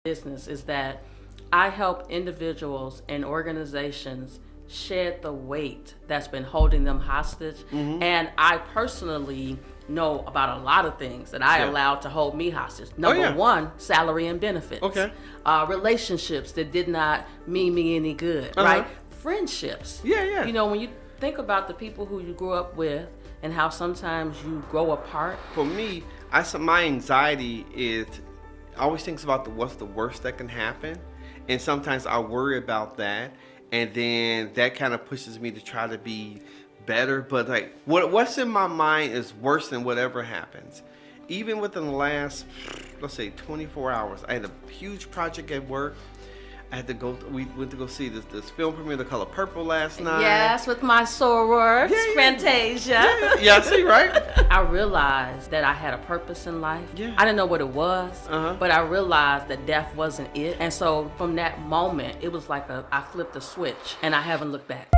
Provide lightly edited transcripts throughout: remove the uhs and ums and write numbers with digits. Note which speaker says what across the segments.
Speaker 1: business is that I help individuals and organizations shed the weight that's been holding them hostage. And I personally know about a lot of things that I allowed to hold me hostage. Number one, salary and benefits.
Speaker 2: Okay.
Speaker 1: Relationships that did not mean me any good, right? Friendships.
Speaker 2: Yeah.
Speaker 1: You know, when you think about the people who you grew up with and how sometimes you grow apart.
Speaker 2: For me, my anxiety is always thinks about what's the worst that can happen, and sometimes I worry about that, and then that kind of pushes me to try to be better. But like what's in my mind is worse than whatever happens. Even within the last, let's say, 24 hours, I had a huge project at work. I had to go. We went to go see this film premiere, The Color Purple, last night.
Speaker 1: Yes, with my soror, Fantasia.
Speaker 2: Yeah, see, right?
Speaker 1: I realized that I had a purpose in life.
Speaker 2: Yeah.
Speaker 1: I didn't know what it was, but I realized that death wasn't it. And so from that moment, it was like I flipped a switch, and I haven't looked back.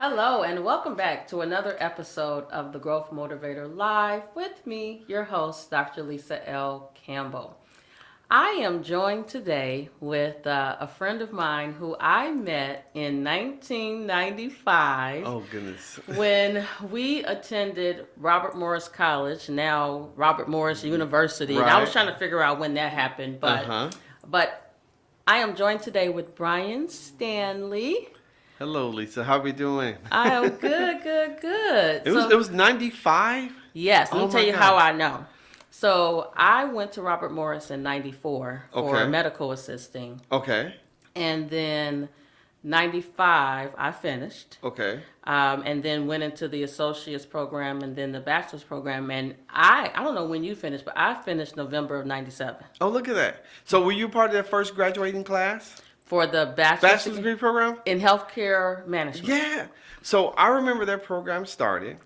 Speaker 1: Hello, and welcome back to another episode of the Growth Motivator Live with me, your host, Dr. Lisa L. Campbell. I am joined today with a friend of mine who I met in 1995.
Speaker 2: Oh, goodness.
Speaker 1: When we attended Robert Morris College, now Robert Morris University.
Speaker 2: Right.
Speaker 1: And I was trying to figure out when that happened, but I am joined today with Brian Stanley.
Speaker 2: Hello, Lisa. How we doing?
Speaker 1: I am good.
Speaker 2: It was 95?
Speaker 1: Yes, let me tell you how I know. So I went to Robert Morris in 94 for medical assisting.
Speaker 2: Okay.
Speaker 1: And then 95, I finished.
Speaker 2: Okay.
Speaker 1: And then went into the associate's program and then the bachelor's program. And I don't know when you finished, but I finished November of 97.
Speaker 2: Oh, look at that. So were you part of that first graduating class?
Speaker 1: For the
Speaker 2: Bachelor's degree program?
Speaker 1: In healthcare management.
Speaker 2: Yeah. So I remember that program started,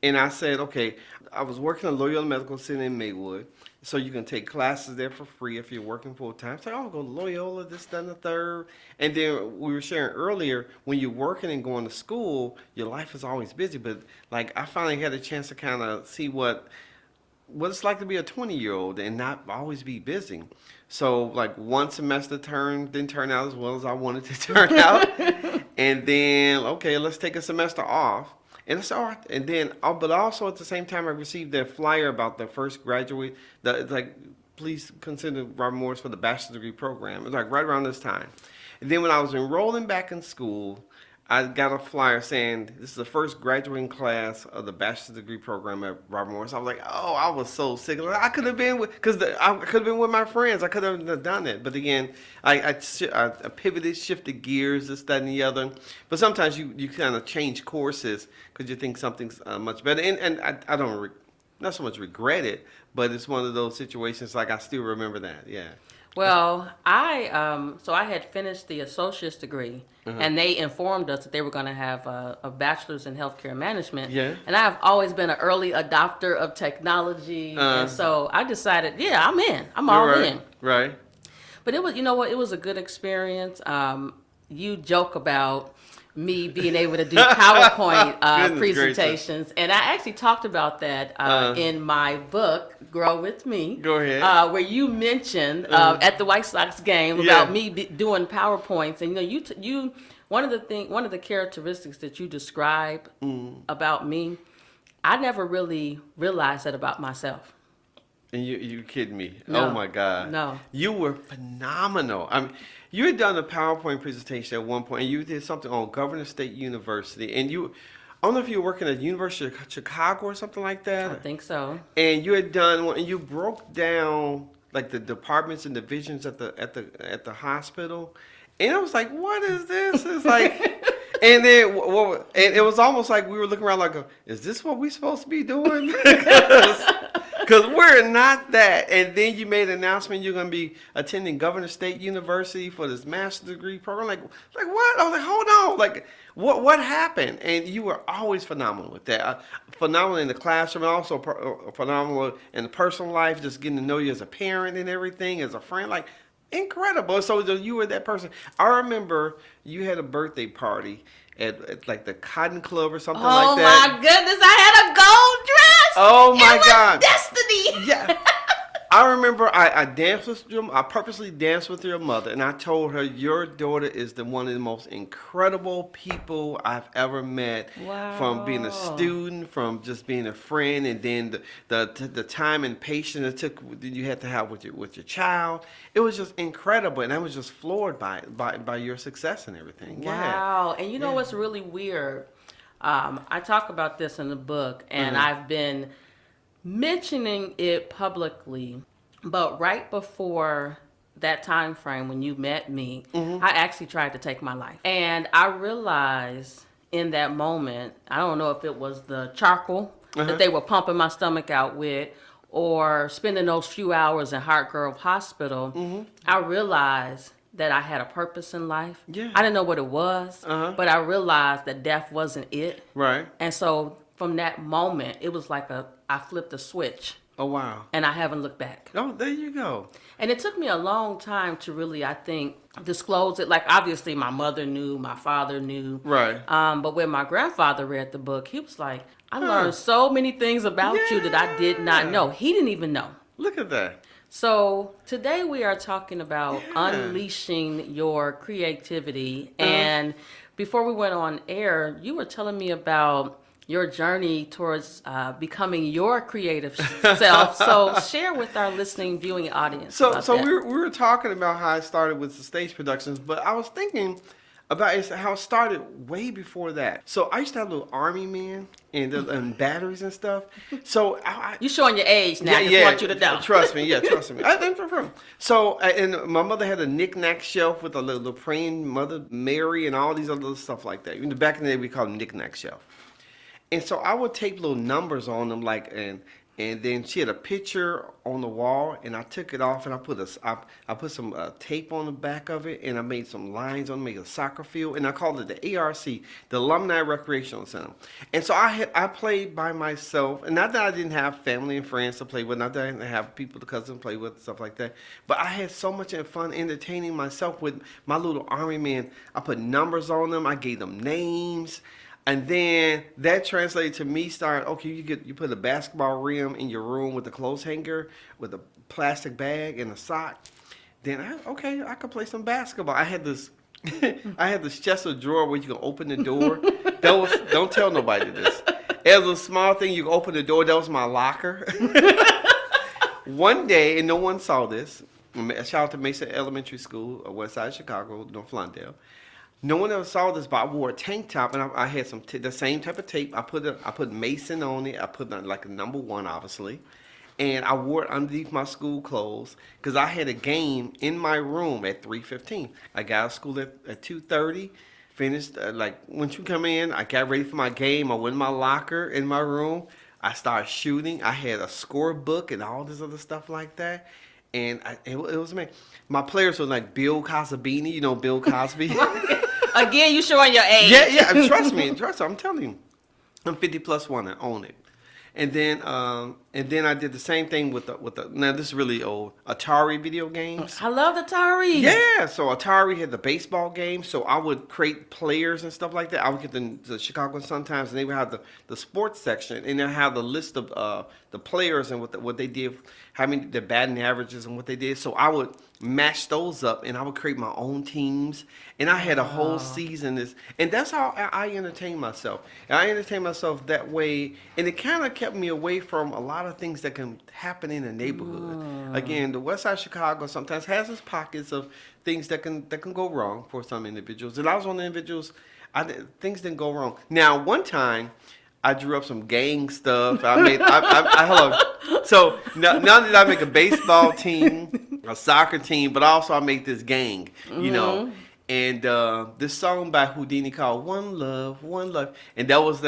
Speaker 2: and I said, okay, I was working at Loyola Medical Center in Maywood, so you can take classes there for free if you're working full time. So I'll go to Loyola, this, that, and the third. And then we were sharing earlier, when you're working and going to school, your life is always busy. But like I finally had a chance to kind of see what it's like to be a 20-year-old and not always be busy. So like one semester didn't turn out as well as I wanted to turn out. And then, okay, let's take a semester off. And it's all right. And then, but also at the same time, I received that flyer about the first graduate, please consider Robert Morris for the bachelor's degree program. It was like right around this time. And then when I was enrolling back in school, I got a flyer saying this is the first graduating class of the bachelor's degree program at Robert Morris. I was like, oh, I was so sick. I could have been I could have been with my friends. I could have done it. But again, I pivoted, shifted gears, this, that, and the other. But sometimes you kind of change courses because you think something's much better. And I don't not so much regret it, but it's one of those situations like I still remember that. Yeah.
Speaker 1: Well, I had finished the associate's degree, and they informed us that they were going to have a bachelor's in healthcare management. Yeah. And I've always been an early adopter of technology, and so I decided, I'm in. I'm all in.
Speaker 2: Right.
Speaker 1: But it was, you know what? It was a good experience. You joke about me being able to do PowerPoint presentations. And I actually talked about that in my book, Grow With Me.
Speaker 2: Go ahead.
Speaker 1: Where you mentioned at the White Sox game about me doing PowerPoints. And you one of the characteristics that you describe about me, I never really realized that about myself.
Speaker 2: And you kidding me?
Speaker 1: No.
Speaker 2: Oh my God!
Speaker 1: No,
Speaker 2: you were phenomenal. I mean, you had done a PowerPoint presentation at one point, and you did something on Governor State University, and I don't know if you were working at the University of Chicago or something like that.
Speaker 1: I think so.
Speaker 2: And you had done one, and you broke down like the departments and divisions at the hospital, and I was like, what is this? It's like. And then, and it was almost like we were looking around like, is this what we're supposed to be doing? Because we're not that. And then you made an announcement you're going to be attending Governor State University for this master's degree program. Like what? I was like, hold on. Like, what happened? And you were always phenomenal with that. Phenomenal in the classroom, and also phenomenal in the personal life, just getting to know you as a parent and everything, as a friend. Like, incredible. So you were that person. I remember you had a birthday party at like the Cotton Club or something like that.
Speaker 1: Oh my goodness, I had a gold dress.
Speaker 2: Oh my God.
Speaker 1: Destiny.
Speaker 2: Yeah. I remember I danced with your, I purposely danced with your mother, and I told her your daughter is one of the most incredible people I've ever met. From being a
Speaker 1: Wow.
Speaker 2: student, from just being a friend, and then the time and patience it took that you had to have with your child. It was just incredible, and I was just floored by your success and everything. Yeah.
Speaker 1: Wow. And you know
Speaker 2: Yeah.
Speaker 1: what's really weird? I talk about this in the book, and
Speaker 2: Mhm.
Speaker 1: I've been mentioning it publicly, but right before that time frame when you met me, I actually tried to take my life. And I realized in that moment, I don't know if it was the charcoal that they were pumping my stomach out with or spending those few hours in Hartgrove Hospital, I realized that I had a purpose in life.
Speaker 2: Yeah.
Speaker 1: I didn't know what it was,
Speaker 2: Uh-huh.
Speaker 1: but I realized that death wasn't it.
Speaker 2: Right.
Speaker 1: And so from that moment, it was like I flipped a switch
Speaker 2: Oh wow.
Speaker 1: and I haven't looked back.
Speaker 2: Oh, there you go.
Speaker 1: And it took me a long time to really, I think, disclose it. Like, obviously, my mother knew, my father knew.
Speaker 2: Right.
Speaker 1: But when my grandfather read the book, he was like, I learned so many things about you that I did not
Speaker 2: Yeah.
Speaker 1: know. He didn't even know.
Speaker 2: Look at that.
Speaker 1: So today we are talking about
Speaker 2: Yeah.
Speaker 1: unleashing your creativity. And before we went on air, you were telling me about your journey towards becoming your creative self. So share with our listening, viewing audience.
Speaker 2: So
Speaker 1: about
Speaker 2: so
Speaker 1: that.
Speaker 2: we were talking about how I started with the stage productions, but I was thinking about how it started way before that. So I used to have little army men and batteries and stuff. So
Speaker 1: You showing your age now. I just want you to know.
Speaker 2: Trust me, trust me. So, and my mother had a knick-knack shelf with a little praying Mother Mary and all these other little stuff like that. Back in the day, we called it knick-knack shelf. And so I would tape little numbers on them, and then she had a picture on the wall, and I took it off, and I put some tape on the back of it, and I made some lines on it, made a soccer field, and I called it the ARC, the Alumni Recreational Center. And so I played by myself, and not that I didn't have family and friends to play with, not that I didn't have people to cousin play with, stuff like that, but I had so much fun entertaining myself with my little army men. I put numbers on them, I gave them names. And then that translated to me starting, okay, you put a basketball rim in your room with a clothes hanger, with a plastic bag and a sock. Then I could play some basketball. I had this I had this chest of drawer where you can open the door. Don't tell nobody this. It was a small thing, you can open the door, that was my locker. One day, and no one saw this, shout out to Mesa Elementary School, west side of Chicago, North Lawndale. No one ever saw this, but I wore a tank top, and I had the same type of tape. I put Mason on it. I put like a number 1, obviously, and I wore it underneath my school clothes because I had a game in my room at 3:15. I got out of school at 2:30. Finished like once you come in, I got ready for my game. I went in my locker in my room. I started shooting. I had a scorebook and all this other stuff like that. And it was amazing. My players were like Bill Cosabini, Bill Cosby.
Speaker 1: Again, you showing your age.
Speaker 2: Yeah. Trust me. I'm telling you, I'm 50+1. I own it. And then I did the same thing with the. Now this is really old Atari video games.
Speaker 1: I love Atari.
Speaker 2: Yeah, so Atari had the baseball game, so I would create players and stuff like that. I would get the Chicago Sun-Times, and they would have the sports section, and they have the list of the players and what they did, how many the batting averages and what they did. So I would match those up, and I would create my own teams, and I had a whole season. And that's how I entertain myself. And I entertain myself that way, and it kind of kept me away from a lot of things that can happen in the neighborhood. Again, the West Side of Chicago sometimes has its pockets of things that can go wrong for some individuals. And I was one of the individuals. Things didn't go wrong. Now, one time, I drew up some gang stuff. Hello. So now that I make a baseball team, a soccer team, but also I make this gang, And this song by Houdini called "One Love, One Love," and that was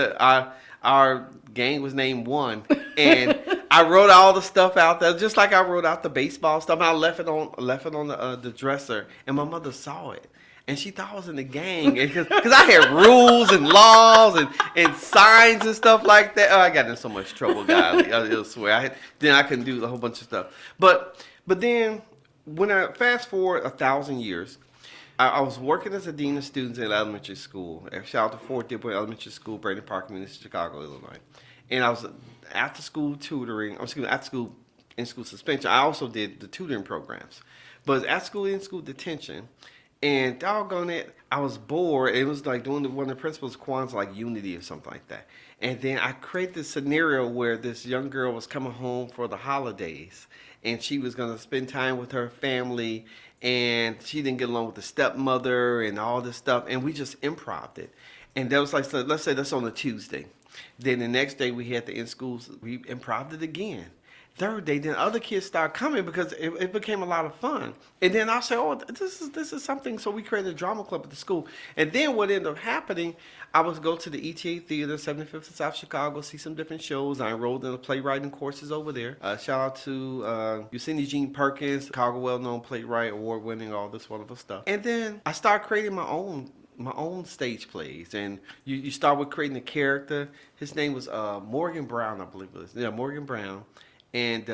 Speaker 2: our gang was named One, and I wrote all the stuff out there, just like I wrote out the baseball stuff. I left it on the dresser, and my mother saw it. And she thought I was in the gang, because I had rules and laws and signs and stuff like that. Oh, I got in so much trouble, guys. I swear. Then I couldn't do a whole bunch of stuff. But then when I fast forward 1,000 years, I was working as a dean of students in elementary school. Shout out to Fort Dipper Elementary School, Brandon Park, Chicago, Illinois. and I was after school tutoring. After school in school suspension. I also did the tutoring programs, but at school in school detention. And doggone it, I was bored. It was like doing one of the principles Kwanzaa, like Unity or something like that. And then I created this scenario where this young girl was coming home for the holidays, and she was going to spend time with her family, and she didn't get along with the stepmother and all this stuff, and we just improv'd it. And that was like, so let's say that's on a Tuesday. Then the next day we had the in schools, we improv'd it again. Third day, then other kids start coming because it became a lot of fun. And then I say, oh, this is something. So we created a drama club at the school. And then what ended up happening, I would go to the ETA Theater, 75th and South Chicago, see some different shows. I enrolled in the playwriting courses over there. Shout out to Eugenie Jean Perkins, Chicago well-known playwright, award-winning, all this wonderful stuff. And then I started creating my own stage plays, and you start with creating a character. His name was Morgan Brown, I believe it was. Yeah, Morgan Brown. And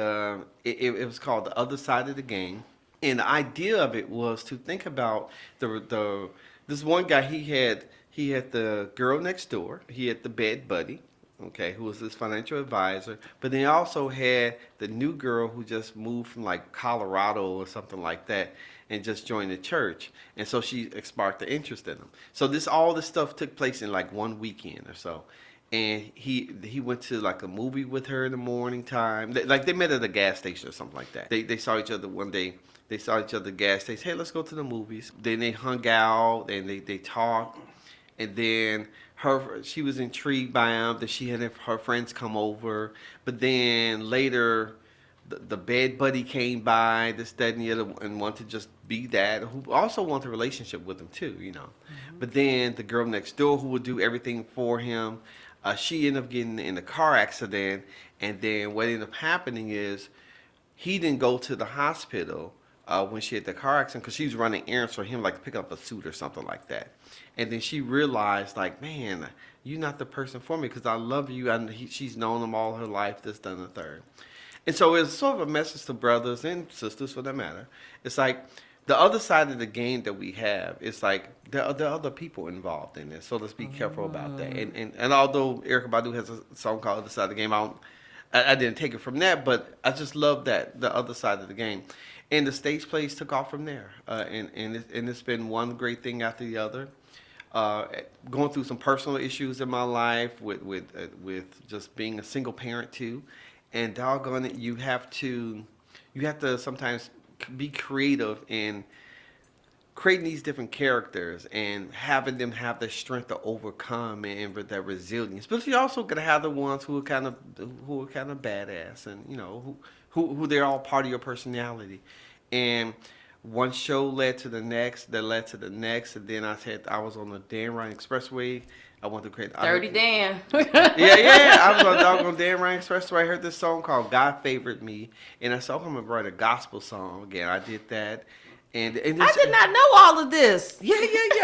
Speaker 2: it was called The Other Side of the Game. And the idea of it was to think about this one guy. He had the girl next door. He had the bed buddy, okay, who was his financial advisor. But then he also had the new girl who just moved from like Colorado or something like that, and just joined the church. And so she sparked the interest in him. So all this stuff took place in like one weekend or so. And he went to like a movie with her in the morning time. They met at a gas station or something like that. They saw each other one day. They saw each other at the gas station. Hey, let's go to the movies. Then they hung out and they talked. And then she was intrigued by him that she had her friends come over. But then later, the bed buddy came by, this, that, and the other, and wanted to just be that. Who also wanted a relationship with him too, you know. Mm-hmm. But then the girl next door who would do everything for him. She ended up getting in a car accident, and then what ended up happening is he didn't go to the hospital when she had the car accident because she was running errands for him, like to pick up a suit or something like that. And then she realized, like, man, you're not the person for me because I love you. And she's known him all her life, this, that, and the third. And so it's sort of a message to brothers and sisters, for that matter. It's like, the other side of the game that we have is like there are other people involved in this, so let's be careful about that. And although Erykah Badu has a song called "Other Side of the Game," I didn't take it from that, but I just love that the other side of the game, and the stage plays took off from there. And it's been one great thing after the other. Going through some personal issues in my life with just being a single parent too, and doggone it, you have to sometimes be creative in creating these different characters and having them have the strength to overcome and that resilience. But you're also gonna have the ones who are kind of badass, and you know who they're all part of your personality. And one show led to the next, that led to the next, and then I was on the Dan Ryan Expressway. I wanted to create
Speaker 1: Dirty Dan.
Speaker 2: yeah. I was on the doggone Dan Ryan Expressway. I heard this song called "God Favored Me," and I saw him write a gospel song. Again, I did that, and I
Speaker 1: did not know all of this.
Speaker 2: Yeah.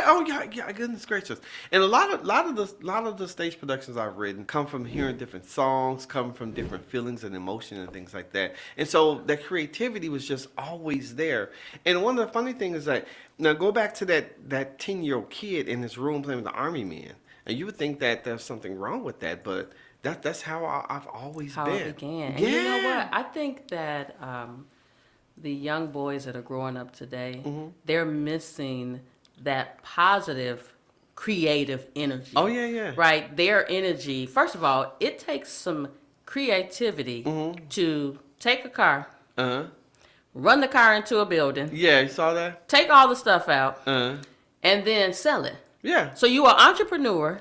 Speaker 2: Oh yeah. Goodness gracious! And a lot of the stage productions I've written come from hearing different songs, come from different feelings and emotion and things like that. And so that creativity was just always there. And one of the funny things is that now go back to that 10-year-old kid in his room playing with the army men. And you would think that there's something wrong with that, but that's how I've always been.
Speaker 1: How it began. And
Speaker 2: yeah.
Speaker 1: you know what? I think that the young boys that are growing up today, they're missing that positive, creative energy.
Speaker 2: Oh, yeah.
Speaker 1: Right? Their energy. First of all, it takes some creativity to take a car, run the car into a building.
Speaker 2: Yeah, you saw that?
Speaker 1: Take all the stuff out, and then sell it.
Speaker 2: Yeah.
Speaker 1: So you are an entrepreneur.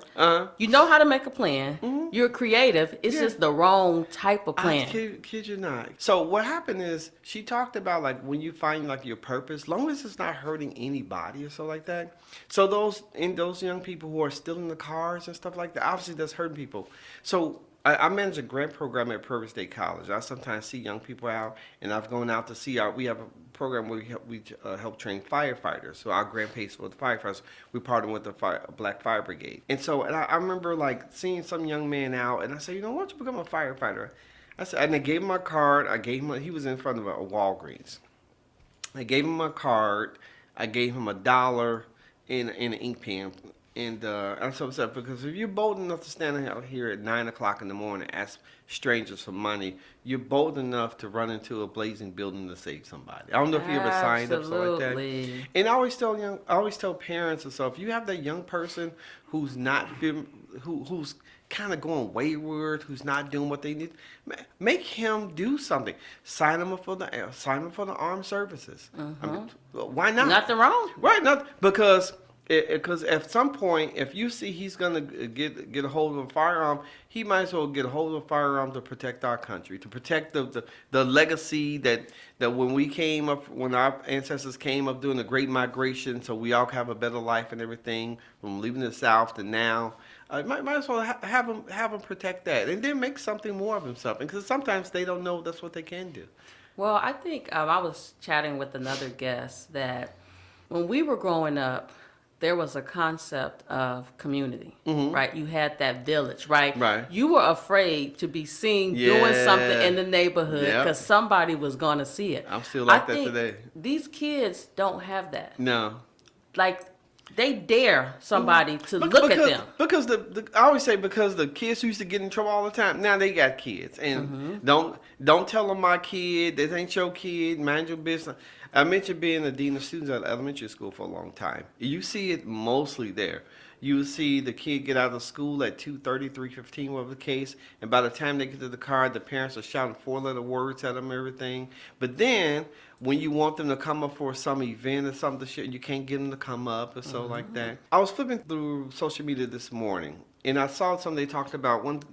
Speaker 1: You know how to make a plan. You're creative. It's just the wrong type of plan.
Speaker 2: I kid you not. So what happened is she talked about like when you find like your purpose, long as it's not hurting anybody or so like that. So those young people who are still in the cars and stuff like that, obviously that's hurting people. So I manage a grant program at Purvis State College. I sometimes see young people out, and I've gone out to see we have a program where we help train firefighters. So our grant pays for the firefighters. We partner with the Black Fire Brigade. And so I remember like seeing some young man out, and I said, why don't you become a firefighter? I said, and I gave him my card. He was in front of a Walgreens. I gave him my card. I gave him $1 in an ink pen. And I'm so upset because if you're bold enough to stand out here at 9 o'clock in the morning, ask strangers for money, you're bold enough to run into a blazing building to save somebody. I don't know if you ever signed up something like that.
Speaker 1: Absolutely.
Speaker 2: And I always tell parents and stuff, if you have that young person who's not who's kind of going wayward, who's not doing what they need, make him do something. Sign him up for the armed services. I mean, why not?
Speaker 1: Nothing wrong.
Speaker 2: Right, not because at some point, if you see he's gonna get a hold of a firearm, he might as well get a hold of a firearm to protect our country, to protect the legacy that when our ancestors came up doing the Great Migration, so we all have a better life and everything from leaving the South to now. Might as well have him protect that, and then make something more of himself. Because sometimes they don't know that's what they can do.
Speaker 1: Well, I think I was chatting with another guest that when we were growing up, there was a concept of community, right? You had that village, right?
Speaker 2: Right.
Speaker 1: You were afraid to be seen doing something in the neighborhood because somebody was going to see it.
Speaker 2: I'm still like
Speaker 1: I
Speaker 2: that
Speaker 1: think
Speaker 2: today.
Speaker 1: These kids don't have that.
Speaker 2: No.
Speaker 1: Like, they dare somebody to look at them.
Speaker 2: Because I always say, because the kids who used to get in trouble all the time, now they got kids. And don't tell them my kid, this ain't your kid, mind your business. I mentioned being a dean of students at elementary school for a long time. You see it mostly there. You see the kid get out of school at 2:30, 3:15, whatever the case, and by the time they get to the car, the parents are shouting 4-letter words at them and everything. But then, when you want them to come up for some event or something, you can't get them to come up or so like that. I was flipping through social media this morning, and I saw something they talked about.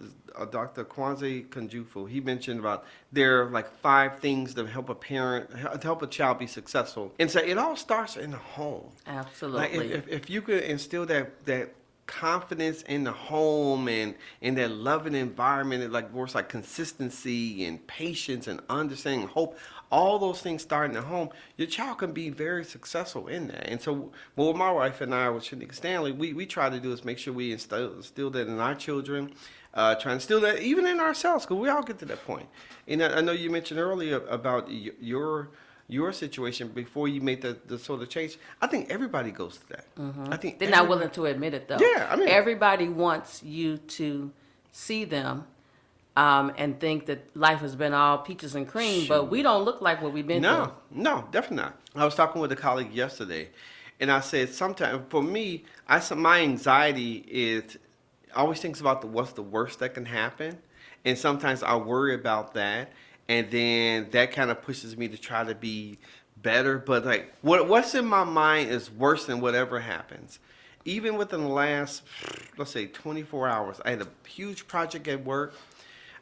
Speaker 2: Dr. Kwanze Kunjufu, he mentioned about there are like 5 things that help a child be successful. And so it all starts in the home.
Speaker 1: Absolutely.
Speaker 2: Like if you could instill that confidence in the home and in that loving environment, it like works like consistency and patience and understanding and hope. All those things start in the home. Your child can be very successful in that. And so, what my wife and I, with Sharif Stanley, we try to do is make sure we instill that in our children. Trying to instill that even in ourselves, because we all get to that point. And I know you mentioned earlier about your situation before you made the sort of change. I think everybody goes to that. I think
Speaker 1: they're not willing to admit it, though.
Speaker 2: Yeah, I mean,
Speaker 1: everybody wants you to see them and think that life has been all peaches and cream, but we don't look like what we've been through.
Speaker 2: No, definitely not. I was talking with a colleague yesterday, and I said sometimes for me, my anxiety is always thinks about what's the worst that can happen, and sometimes I worry about that, and then that kind of pushes me to try to be better. But like what's in my mind is worse than whatever happens. Even within the last, let's say, 24 hours, I had a huge project at work.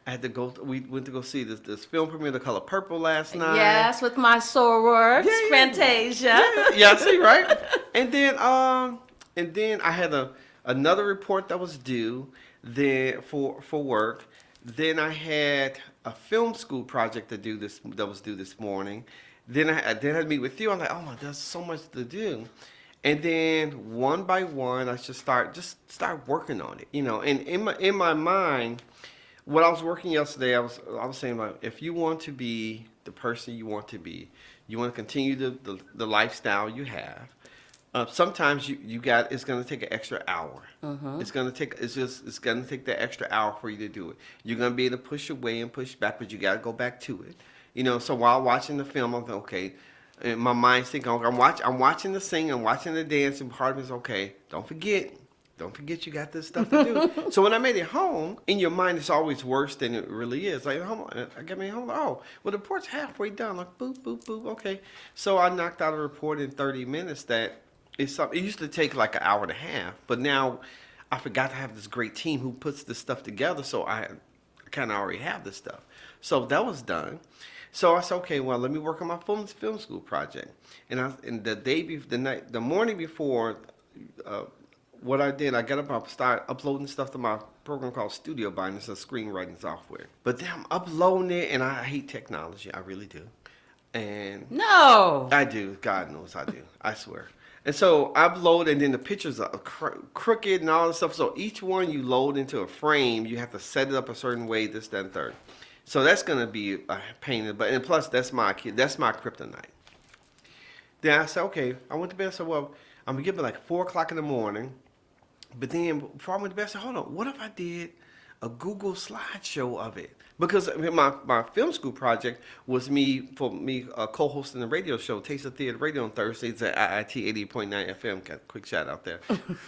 Speaker 2: I had to go. We went to go see this film premiere, The Color Purple, last night.
Speaker 1: Yes, with my sorors, Fantasia.
Speaker 2: Yeah, see, right? And then I had another report that was due there for work. Then I had a film school project that was due this morning. Then I had to meet with you. I'm like, oh my, there's so much to do. And then one by one, I just start working on it, And in my mind, what I was working yesterday, I was saying, like, if you want to be the person you want to be, you want to continue the lifestyle you have. Sometimes it's going to take an extra hour. It's going to take that extra hour for you to do it. You're going to be able to push away and push back, but you got to go back to it. So while watching the film, I'm thinking, okay, and my mind's thinking, okay, I'm watching the singing, I'm watching the dance, and part of me is, okay, don't forget you got this stuff to do. So when I made it home, in your mind, it's always worse than it really is. Like, I got me home. Oh, well, the report's halfway done. Like, boop, boop, boop. Okay. So I knocked out a report in 30 minutes that it used to take like an hour and a half, but now I forgot to have this great team who puts this stuff together. So I kind of already have this stuff. So that was done. So I said, okay, well, let me work on my film school project. And the morning before, what I did, I got up and started uploading stuff to my program called Studio Bind. It's a screenwriting software. But then I'm uploading it, and I hate technology. I really do. And
Speaker 1: no,
Speaker 2: I do. God knows I do. I swear. And so I upload, and then the pictures are crooked and all this stuff. So each one you load into a frame, you have to set it up a certain way, this, that, and third. So that's going to be a pain in the butt. And plus, that's my kryptonite. Then I said, okay, I went to bed. So, well, I'm going to give it like 4 o'clock in the morning. But then before I went to bed, I said, hold on, what if I did a Google slideshow of it? Because my film school project was me co-hosting the radio show, Taste of Theater Radio on Thursdays at IIT 88.9 FM. Got a quick shout out there.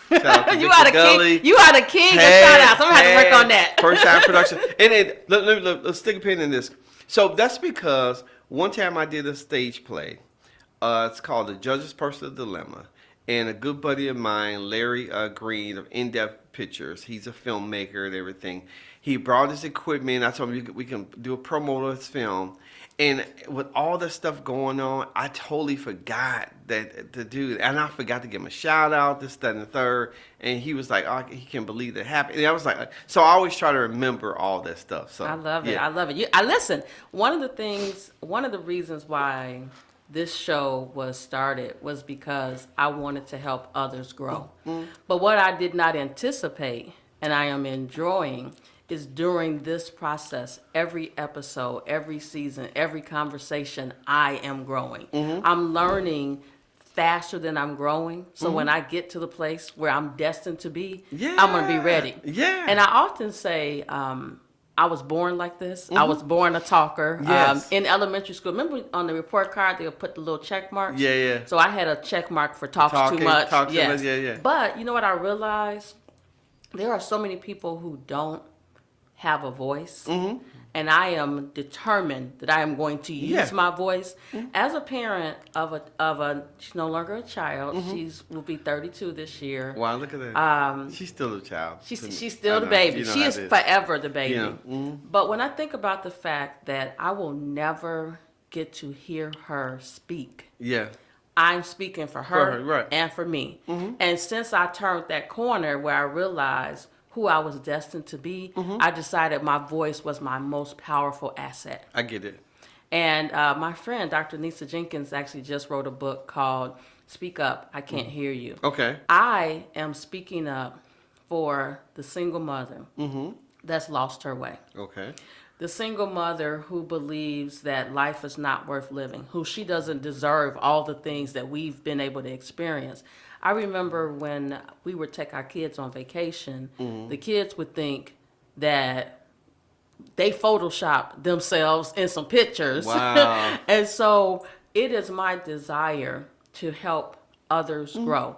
Speaker 2: Shout out to
Speaker 1: You are the king. You are the king of shout outs. I'm gonna have to work on that.
Speaker 2: First time production. And then let's stick a pin in this. So that's because one time I did a stage play. It's called The Judge's Personal Dilemma. And a good buddy of mine, Larry Green of In-Depth Pictures, he's a filmmaker and everything. He brought his equipment. I told him we can do a promo of his film. And with all this stuff going on, I totally forgot that to do it. And I forgot to give him a shout out, this, that, and the third. And he was like, oh, he can't believe that happened. And I was like, so I always try to remember all that stuff. So
Speaker 1: I love it.
Speaker 2: yeah.
Speaker 1: I love it. I listen. One of the reasons why this show was started was because I wanted to help others grow. Mm-hmm. But what I did not anticipate, and I am enjoying, is during this process, every episode, every season, every conversation, I am growing. Mm-hmm. I'm learning faster than I'm growing. So when I get to the place where I'm destined to be, I'm going to be ready.
Speaker 2: Yeah.
Speaker 1: And I often say, I was born like this. I was born a talker.
Speaker 2: Yes.
Speaker 1: In elementary school, remember on the report card, they'll put the little check marks?
Speaker 2: Yeah.
Speaker 1: So I had a check mark for talks too much.
Speaker 2: Talk too much, yeah.
Speaker 1: But you know what I realized? There are so many people who don't have a voice. Mm-hmm. And I am determined that I am going to use my voice. Mm-hmm. As a parent of a she's no longer a child. Mm-hmm. Will be 32 this year.
Speaker 2: Wow, look at that. She's still a child.
Speaker 1: She's still the baby. You know, she is forever the baby.
Speaker 2: Yeah. Mm-hmm.
Speaker 1: But when I think about the fact that I will never get to hear her speak.
Speaker 2: Yeah.
Speaker 1: I'm speaking for her and for me. Mm-hmm. And since I turned that corner where I realized who I was destined to be, I decided my voice was my most powerful asset.
Speaker 2: I get it.
Speaker 1: And my friend, Dr. Nisa Jenkins, actually just wrote a book called Speak Up, I Can't Hear You.
Speaker 2: Okay.
Speaker 1: I am speaking up for the single mother that's lost her way.
Speaker 2: Okay.
Speaker 1: The single mother who believes that life is not worth living, who she doesn't deserve all the things that we've been able to experience. I remember when we would take our kids on vacation, the kids would think that they Photoshopped themselves in some pictures.
Speaker 2: Wow.
Speaker 1: And so it is my desire to help others grow.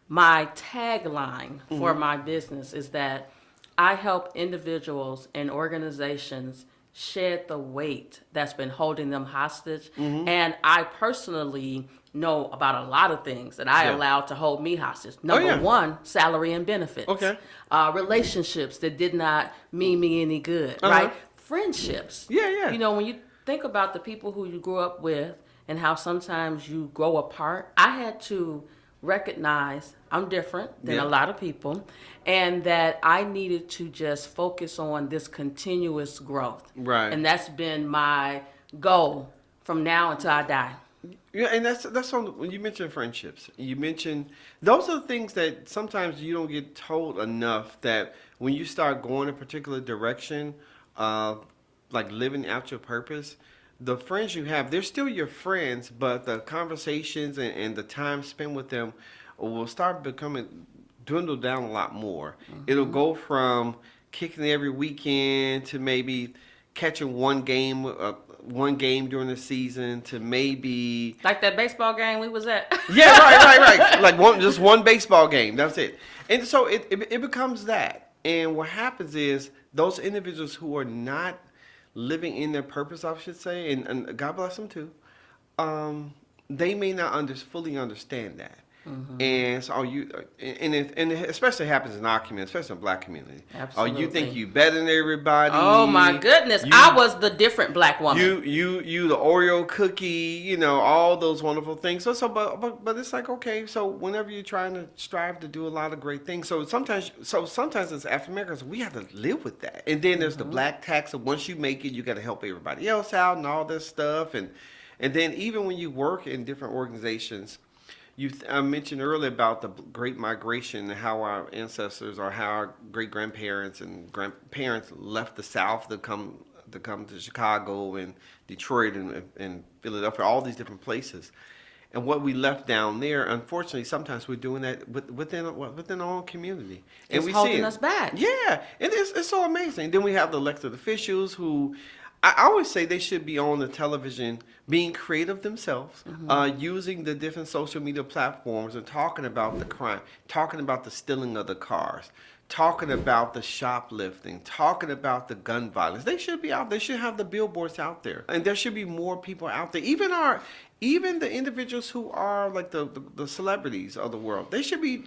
Speaker 1: My tagline for my business is that I help individuals and organizations shed the weight that's been holding them hostage. And I personally know about a lot of things that I allowed to hold me hostage. Number one, salary and benefits.
Speaker 2: Okay.
Speaker 1: Relationships that did not mean me any good, right? Friendships.
Speaker 2: Yeah.
Speaker 1: You know, when you think about the people who you grew up with and how sometimes you grow apart, I had to recognize I'm different than a lot of people, and that I needed to just focus on this continuous growth.
Speaker 2: Right.
Speaker 1: And that's been my goal from now until I die.
Speaker 2: Yeah, and that's on when you mention friendships. You mention those are the things that sometimes you don't get told enough, that when you start going a particular direction, like living out your purpose, the friends you have, they're still your friends, but the conversations and the time spent with them will start dwindle down a lot more. It'll go from kicking every weekend to maybe catching one game during the season to maybe
Speaker 1: like that baseball game we was at.
Speaker 2: Yeah, right. Like just one baseball game. That's it. And so it becomes that. And what happens is those individuals who are not living in their purpose, I should say, and God bless them too, they may not fully understand that. And so it especially happens in our community, especially in the Black community.
Speaker 1: Absolutely.
Speaker 2: You think you better than everybody.
Speaker 1: Oh my goodness. I was the different Black woman.
Speaker 2: You the Oreo cookie, all those wonderful things. But it's like, okay, so whenever you're trying to strive to do a lot of great things, so sometimes as African Americans, we have to live with that. And then there's the Black tax of once you make it, you got to help everybody else out and all this stuff. And then even when you work in different organizations, I mentioned earlier about the Great Migration and how our ancestors or how our great-grandparents and grandparents left the South to come to Chicago and Detroit and Philadelphia, all these different places. And what we left down there, unfortunately, sometimes we're doing that within our own community, and
Speaker 1: It's
Speaker 2: we see
Speaker 1: holding
Speaker 2: it.
Speaker 1: us back.
Speaker 2: Yeah, it's so amazing. Then we have the elected officials who, I always say they should be on the television, being creative themselves, using the different social media platforms and talking about the crime, talking about the stealing of the cars, talking about the shoplifting, talking about the gun violence. They should be out. They should have the billboards out there, and there should be more people out there. Even the individuals who are like the celebrities of the world, they should be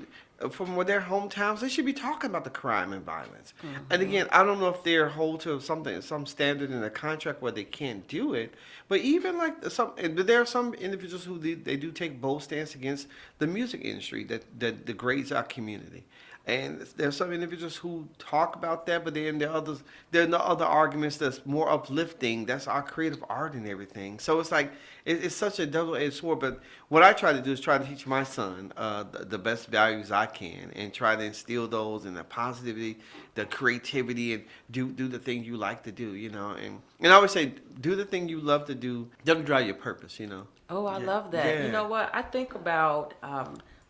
Speaker 2: from their hometowns. They should be talking about the crime and violence. And again, I don't know if they're hold to some standard in a contract where they can't do it. But even like there are some individuals who they do take bold stance against the music industry that degrades our community. And there are some individuals who talk about that, but then there are other arguments that's more uplifting. That's our creative art and everything. So it's like it's such a double-edged sword. But what I try to do is try to teach my son the best values I can, and try to instill those, and the positivity, the creativity, and do the things you like to do. And I always say, do the thing you love to do. Don't drive your purpose.
Speaker 1: Oh, I love that.
Speaker 2: Yeah.
Speaker 1: You know what? I think about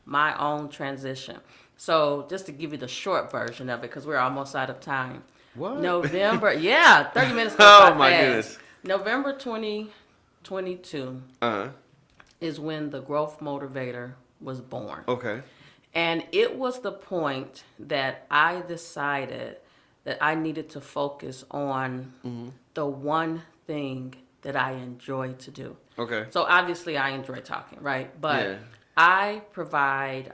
Speaker 1: my own transition. So just to give you the short version of it, because we're almost out of time.
Speaker 2: What?
Speaker 1: November, 30 minutes goes
Speaker 2: Oh
Speaker 1: by
Speaker 2: my
Speaker 1: fast.
Speaker 2: goodness.
Speaker 1: November 2022 is when the Growth Motivator was born.
Speaker 2: Okay.
Speaker 1: And it was the point that I decided that I needed to focus on the one thing that I enjoy to do.
Speaker 2: Okay.
Speaker 1: So obviously I enjoy talking, right? But
Speaker 2: Yeah.
Speaker 1: I provide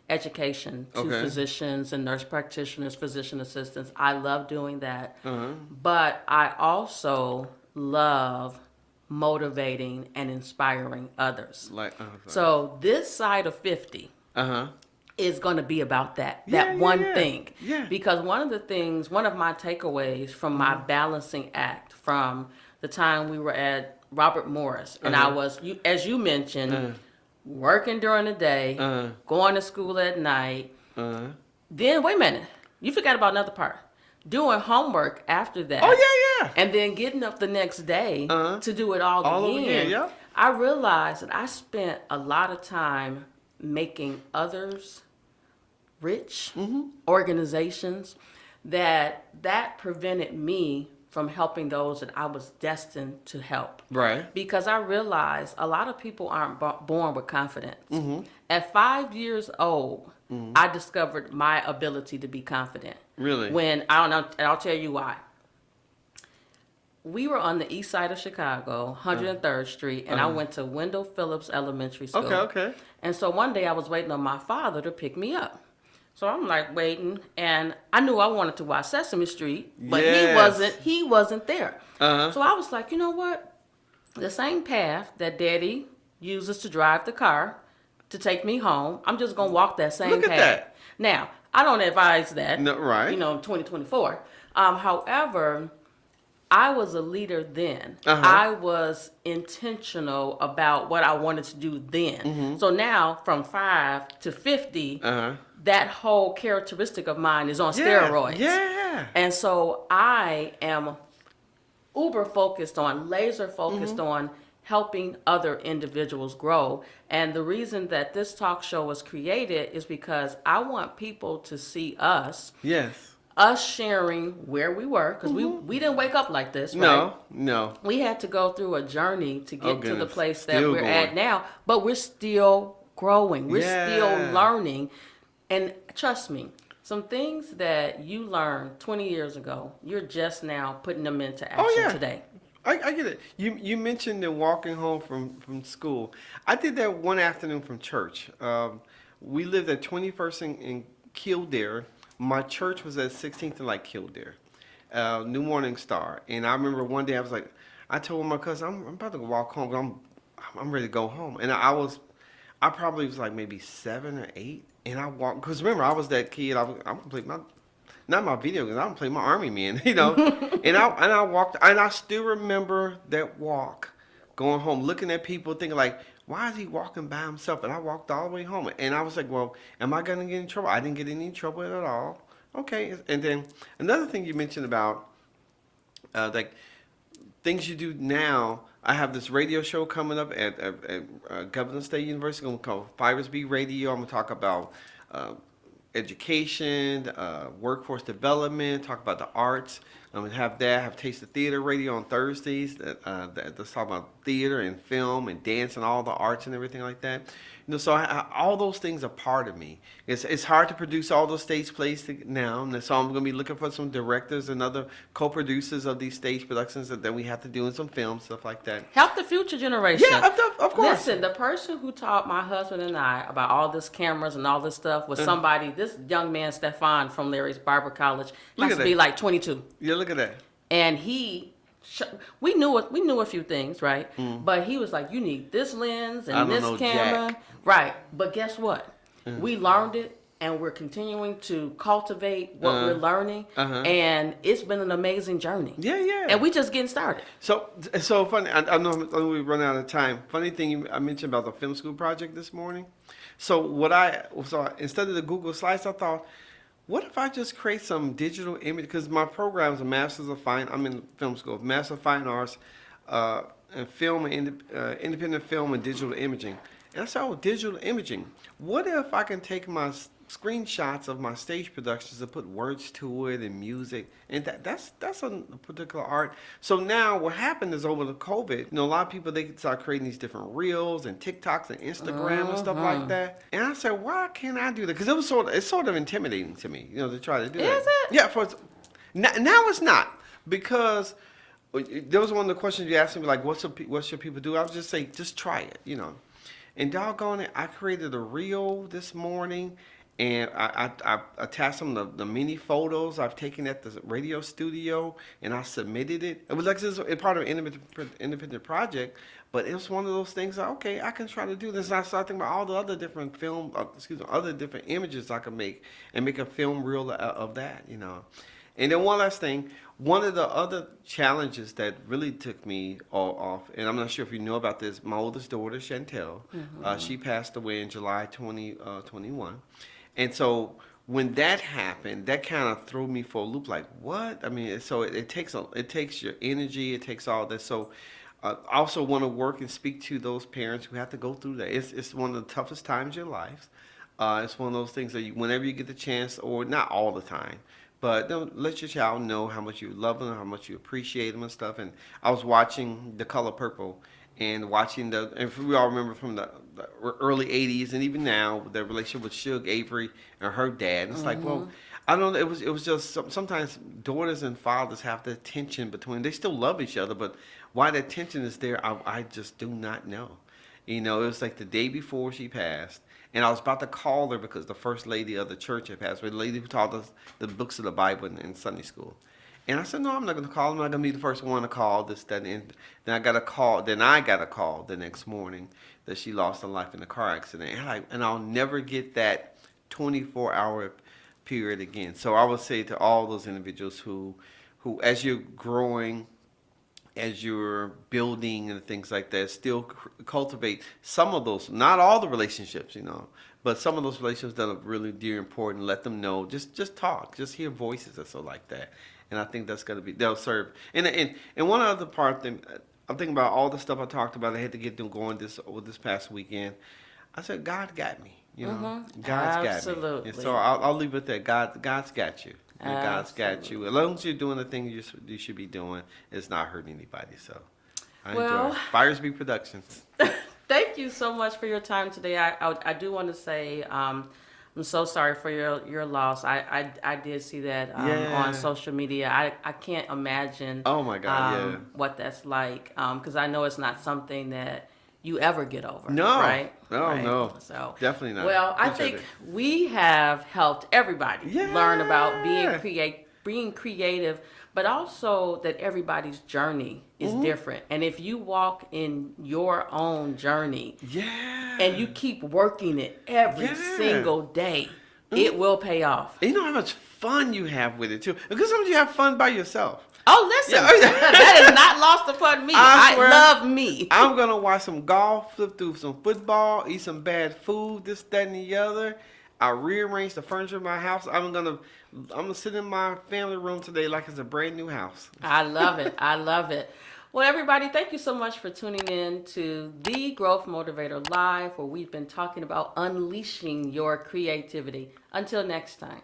Speaker 1: education to
Speaker 2: Okay.
Speaker 1: physicians and nurse practitioners, physician assistants. I love doing that.
Speaker 2: Uh-huh.
Speaker 1: But I also love motivating and inspiring others. So this side of 50 is going to be about that one thing.
Speaker 2: Yeah.
Speaker 1: Because one of my takeaways from my balancing act from the time we were at Robert Morris, and I was, as you mentioned, working during the day, going to school at night. Then, wait a minute, you forgot about another part. Doing homework after that.
Speaker 2: Oh, yeah.
Speaker 1: And then getting up the next day to do it all
Speaker 2: All
Speaker 1: again.
Speaker 2: over again, yeah.
Speaker 1: I realized that I spent a lot of time making others rich, organizations, that prevented me from helping those that I was destined to help.
Speaker 2: Right.
Speaker 1: Because I realized a lot of people aren't born with confidence. At 5 years old, I discovered my ability to be confident.
Speaker 2: Really?
Speaker 1: When, I don't know, and I'll tell you why. We were on the east side of Chicago, 103rd Street, and I went to Wendell Phillips Elementary School.
Speaker 2: Okay.
Speaker 1: And so one day I was waiting on my father to pick me up. So I'm like waiting, and I knew I wanted to watch Sesame Street, but
Speaker 2: Yes.
Speaker 1: he wasn't there.
Speaker 2: Uh-huh.
Speaker 1: So I was like, you know what? The same path that Daddy uses to drive the car to take me home, I'm just gonna walk that same
Speaker 2: Look at
Speaker 1: path.
Speaker 2: that.
Speaker 1: Now, I don't advise that.
Speaker 2: No, right.
Speaker 1: In 2024. However, I was a leader then.
Speaker 2: Uh-huh.
Speaker 1: I was intentional about what I wanted to do then. So now, from 5 to 50, that whole characteristic of mine is on steroids.
Speaker 2: Yeah.
Speaker 1: And so I am laser focused on helping other individuals grow. And the reason that this talk show was created is because I want people to see us sharing where we were, because we didn't wake up like this, right?
Speaker 2: No.
Speaker 1: We had to go through a journey to get to the
Speaker 2: goodness.
Speaker 1: place that
Speaker 2: Still
Speaker 1: we're at
Speaker 2: going.
Speaker 1: now, but we're still growing. We're still learning. And trust me, some things that you learned 20 years ago, you're just now putting them into action today.
Speaker 2: I get it. You mentioned the walking home from school. I did that one afternoon from church. We lived at 21st in Kildare. My church was at 16th and Kildare, New Morning Star. And I remember one day I told my cousin, I'm about to walk home. I'm ready to go home. And I probably was maybe 7 or 8. And I walked, because remember, I was that kid. I'm gonna play not my video games. I'm gonna play my army man, and I walked, and I still remember that walk, going home, looking at people, thinking why is he walking by himself? And I walked all the way home, and I was like, well, am I gonna get in trouble? I didn't get any trouble at all. Okay, and then another thing you mentioned about things you do now. I have this radio show coming up at Governor State University. I'm going to call Fibers B Radio. I'm going to talk about education, workforce development, talk about the arts. I'm going to have that. Have Taste of Theater Radio on Thursdays. Let's talk about theater and film and dance and all the arts and everything like that. So all those things are part of me. It's hard to produce all those stage plays now, and so I'm going to be looking for some directors and other co-producers of these stage productions that we have to do in some film, stuff like that.
Speaker 1: Help the future generation.
Speaker 2: Yeah, of course.
Speaker 1: Listen, the person who taught my husband and I about all this cameras and all this stuff was somebody, this young man, Stefan from Larry's Barber College, has to be like 22.
Speaker 2: Yeah, look at that.
Speaker 1: And we knew a few things, right? But he was like, you need this lens and this camera.
Speaker 2: Jack.
Speaker 1: Right. But guess what? We learned it, and we're continuing to cultivate what we're learning. And it's been an amazing journey.
Speaker 2: Yeah.
Speaker 1: And we just getting started.
Speaker 2: So funny. I know we run out of time. Funny thing I mentioned about the film school project this morning. So instead of the Google Slides, I thought, what if I just create some digital image? Because my program is a Master's of Fine. I'm in film school, Master of Fine Arts, and film and independent film and digital imaging. And I said, digital imaging. What if I can take my screenshots of my stage productions and put words to it and music? And that's a particular art. So now what happened is over the COVID, a lot of people, they start creating these different reels and TikToks and Instagram and stuff like that. And I said, why can't I do that? Because it's sort of intimidating to me, to try to do that.
Speaker 1: Is it?
Speaker 2: Yeah. Now it's not, because there was one of the questions you asked me, like, what should people do? I would just say, just try it, And doggone it, I created a reel this morning, and I attached some of the mini photos I've taken at the radio studio, and I submitted it. It was like this is part of an independent project, but it was one of those things like, okay, I can try to do this. And I started thinking about all the other different other different images I can make and make a film reel of that, And then one last thing, one of the other challenges that really took me off, and I'm not sure if you know about this, my oldest daughter, Chantel, she passed away in July 2021. And so when that happened, that kind of threw me for a loop, like, what? I mean, so it takes your energy, it takes all that. So I also want to work and speak to those parents who have to go through that. It's one of the toughest times in your lives. It's one of those things that whenever you get the chance, or not all the time, but don't let your child know how much you love them, how much you appreciate them and stuff. And I was watching The Color Purple and watching and we all remember from the early 80s and even now, the relationship with Suge Avery and her dad. And it's like, well, I don't know, it was just sometimes daughters and fathers have the tension between, they still love each other, but why that tension is there, I just do not know. It was like the day before she passed. And I was about to call her because the first lady of the church had passed away, the lady who taught us the books of the Bible in Sunday school. And I said, no, I'm not going to call. I'm not going to be the first one to call this, that, and then I got a call the next morning that she lost her life in a car accident. And I'll never get that 24-hour period again. So I would say to all those individuals who as you're growing, as you're building and things like that, still cultivate some of those, not all the relationships, but some of those relationships that are really dear and important. Let them know, just talk, just hear voices or so like that. And I think that's going to they'll serve. And one other part, I'm thinking about all the stuff I talked about. I had to get them going this past weekend. I said, God got me, God's got me.
Speaker 1: Absolutely.
Speaker 2: And so I'll leave it at that. God's got you. And God's got you. As long as you're doing the thing you should be doing, it's not hurting anybody. So I enjoy it. Fires Be Productions.
Speaker 1: Thank you so much for your time today. I do want to say I'm so sorry for your loss. I did see that on social media. I can't imagine
Speaker 2: oh my God,
Speaker 1: what that's like, because I know it's not something that you ever get over.
Speaker 2: No.
Speaker 1: Right?
Speaker 2: No.
Speaker 1: So
Speaker 2: definitely not.
Speaker 1: Well, I think we have helped everybody learn about being creative, but also that everybody's journey is different. And if you walk in your own journey and you keep working it every single day, it will pay off.
Speaker 2: And you know how much fun you have with it too. Because sometimes you have fun by yourself.
Speaker 1: Oh, listen, that is not lost upon me. I love me.
Speaker 2: I'm going to watch some golf, flip through some football, eat some bad food, this, that, and the other. I rearranged the furniture in my house. I'm gonna sit in my family room today like it's a brand new house.
Speaker 1: I love it. I love it. Well, everybody, thank you so much for tuning in to the Growth Motivator Live, where we've been talking about unleashing your creativity. Until next time.